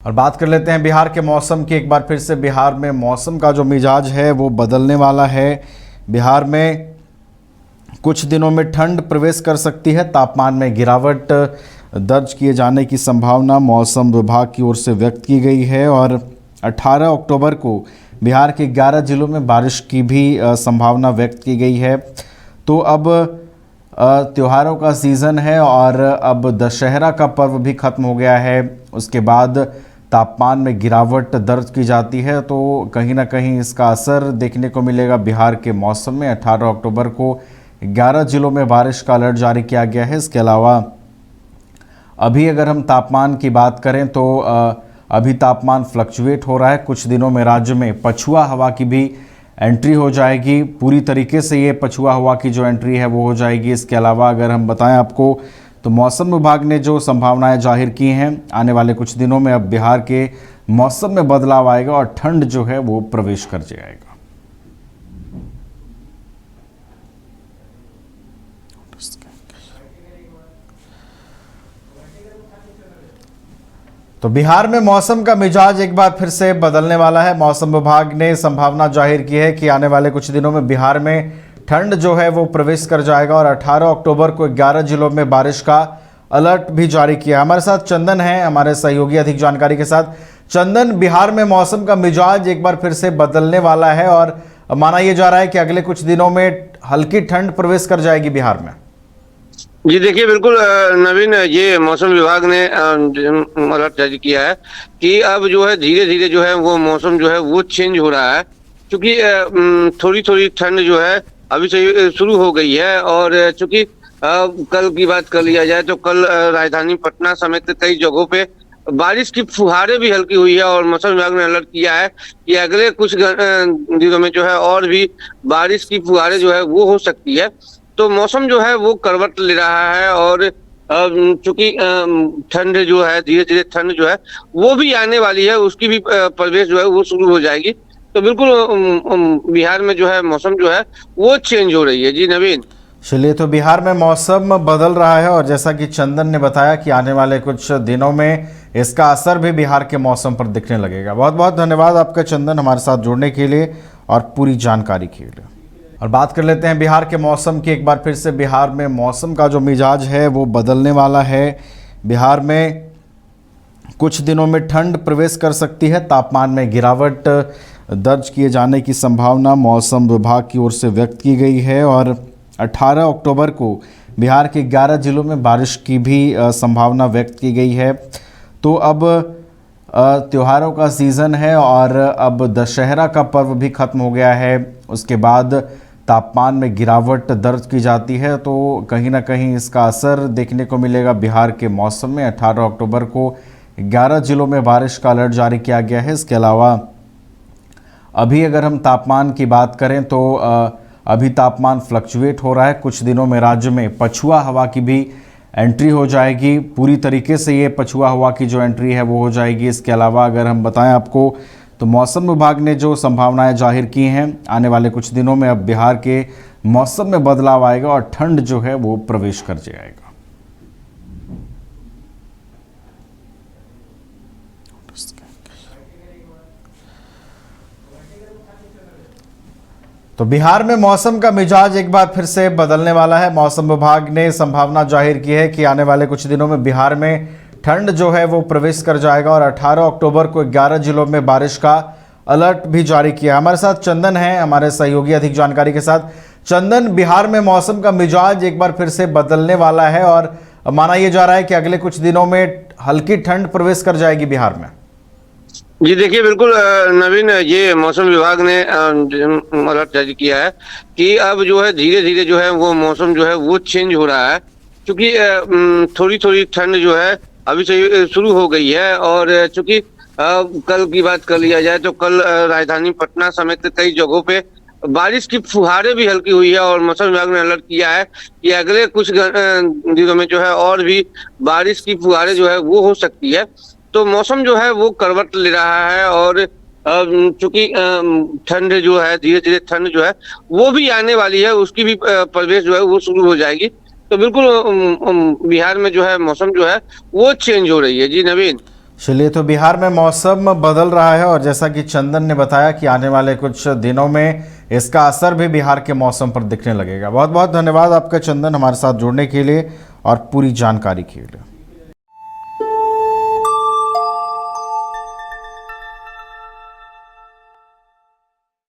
और बात कर लेते हैं बिहार के मौसम की। एक बार फिर से बिहार में मौसम का जो मिजाज है वो बदलने वाला है। बिहार में कुछ दिनों में ठंड प्रवेश कर सकती है। तापमान में गिरावट दर्ज किए जाने की संभावना मौसम विभाग की ओर से व्यक्त की गई है और 18 अक्टूबर को बिहार के 11 जिलों में बारिश की भी संभावना व्यक्त की गई है। तो अब त्योहारों का सीज़न है और अब दशहरा का पर्व भी ख़त्म हो गया है। उसके बाद तापमान में गिरावट दर्ज की जाती है, तो कहीं ना कहीं इसका असर देखने को मिलेगा बिहार के मौसम में। 18 अक्टूबर को 11 जिलों में बारिश का अलर्ट जारी किया गया है। इसके अलावा अभी अगर हम तापमान की बात करें तो अभी तापमान फ्लक्चुएट हो रहा है। कुछ दिनों में राज्य में पछुआ हवा की भी एंट्री हो जाएगी। पूरी तरीके से ये पछुआ हवा की जो एंट्री है वो हो जाएगी। इसके अलावा अगर हम बताएं आपको तो मौसम विभाग ने जो संभावनाएं जाहिर की हैं, आने वाले कुछ दिनों में अब बिहार के मौसम में बदलाव आएगा और ठंड जो है वो प्रवेश कर जाएगा। तो बिहार में मौसम का मिजाज एक बार फिर से बदलने वाला है। मौसम विभाग ने संभावना जाहिर की है कि आने वाले कुछ दिनों में बिहार में ठंड जो है वो प्रवेश कर जाएगा और 18 अक्टूबर को 11 जिलों में बारिश का अलर्ट भी जारी किया। हमारे साथ चंदन है, हमारे सहयोगी, अधिक जानकारी के साथ। चंदन, बिहार में मौसम का मिजाज एक बार फिर से बदलने वाला है और माना यह जा रहा है कि अगले कुछ दिनों में हल्की ठंड प्रवेश कर जाएगी बिहार में। जी देखिए, बिल्कुल नवीन, ये मौसम विभाग ने अलर्ट जारी किया है कि अब जो है धीरे धीरे जो है वो मौसम जो है वो चेंज हो रहा है, क्योंकि थोड़ी थोड़ी ठंड जो है अभी से शुरू हो गई है। और चूंकि कल की बात कर लिया जाए तो कल राजधानी पटना समेत कई जगहों पे बारिश की फुहारें भी हल्की हुई है और मौसम विभाग ने अलर्ट किया है कि अगले कुछ दिनों में जो है और भी बारिश की फुहारें जो है वो हो सकती है। तो मौसम जो है वो करवट ले रहा है और चूंकि ठंड जो है धीरे धीरे ठंड जो है वो भी आने वाली है, उसकी भी प्रवेश जो है वो शुरू हो जाएगी। तो बिल्कुल बिहार में जो है मौसम जो है वो चेंज हो रही है। जी नवीन। चलिए, तो बिहार में मौसम बदल रहा है और जैसा कि चंदन ने बताया कि आने वाले कुछ दिनों में इसका असर भी बिहार के मौसम पर दिखने लगेगा। बहुत बहुत धन्यवाद आपका चंदन, हमारे साथ जुड़ने के लिए और पूरी जानकारी के लिए। और बात कर लेते हैं बिहार के मौसम की। एक बार फिर से बिहार में मौसम का जो मिजाज है वो बदलने वाला है। बिहार में कुछ दिनों में ठंड प्रवेश कर सकती है। तापमान में गिरावट दर्ज किए जाने की संभावना मौसम विभाग की ओर से व्यक्त की गई है और 18 अक्टूबर को बिहार के 11 जिलों में बारिश की भी संभावना व्यक्त की गई है। तो अब त्योहारों का सीज़न है और अब दशहरा का पर्व भी ख़त्म हो गया है। उसके बाद तापमान में गिरावट दर्ज की जाती है, तो कहीं ना कहीं इसका असर देखने को मिलेगा बिहार के मौसम में। 18 अक्टूबर को 11 जिलों में बारिश का अलर्ट जारी किया गया है। इसके अलावा अभी अगर हम तापमान की बात करें तो अभी तापमान फ्लक्चुएट हो रहा है। कुछ दिनों में राज्य में पछुआ हवा की भी एंट्री हो जाएगी। पूरी तरीके से ये पछुआ हवा की जो एंट्री है वो हो जाएगी। इसके अलावा अगर हम बताएं आपको तो मौसम विभाग ने जो संभावनाएं जाहिर की हैं, आने वाले कुछ दिनों में अब बिहार के मौसम में बदलाव आएगा और ठंड जो है वो प्रवेश कर जाएगा। तो बिहार में मौसम का मिजाज एक बार फिर से बदलने वाला है। मौसम विभाग ने संभावना जाहिर की है कि आने वाले कुछ दिनों में बिहार में ठंड जो है वो प्रवेश कर जाएगा और 18 अक्टूबर को 11 जिलों में बारिश का अलर्ट भी जारी किया। हमारे साथ चंदन है, हमारे सहयोगी, अधिक जानकारी के साथ। चंदन, बिहार में मौसम का मिजाज एक बार फिर से बदलने वाला है और माना यह जा रहा है कि अगले कुछ दिनों में हल्की ठंड प्रवेश कर जाएगी बिहार में। जी देखिए, बिल्कुल नवीन, ये मौसम विभाग ने अलर्ट जारी किया है कि अब जो है धीरे धीरे जो है वो मौसम जो है वो चेंज हो रहा है, क्योंकि थोड़ी थोड़ी ठंड जो है अभी से शुरू हो गई है। और चूंकि कल की बात कर लिया जाए तो कल राजधानी पटना समेत कई जगहों पे बारिश की फुहारें भी हल्की हुई है और मौसम विभाग ने अलर्ट किया है कि अगले कुछ दिनों में जो है और भी बारिश की फुहारें जो है वो हो सकती है। तो मौसम जो है वो करवट ले रहा है और चूंकि ठंड जो है धीरे धीरे ठंड जो है वो भी आने वाली है, उसकी भी प्रवेश जो है वो शुरू हो जाएगी। तो बिल्कुल बिहार में जो है मौसम जो है वो चेंज हो रही है। जी नवीन। चलिए, तो बिहार में मौसम बदल रहा है और जैसा कि चंदन ने बताया कि आने वाले कुछ दिनों में इसका असर भी बिहार के मौसम पर दिखने लगेगा। बहुत बहुत धन्यवाद आपका चंदन, हमारे साथ जुड़ने के लिए और पूरी जानकारी के लिए।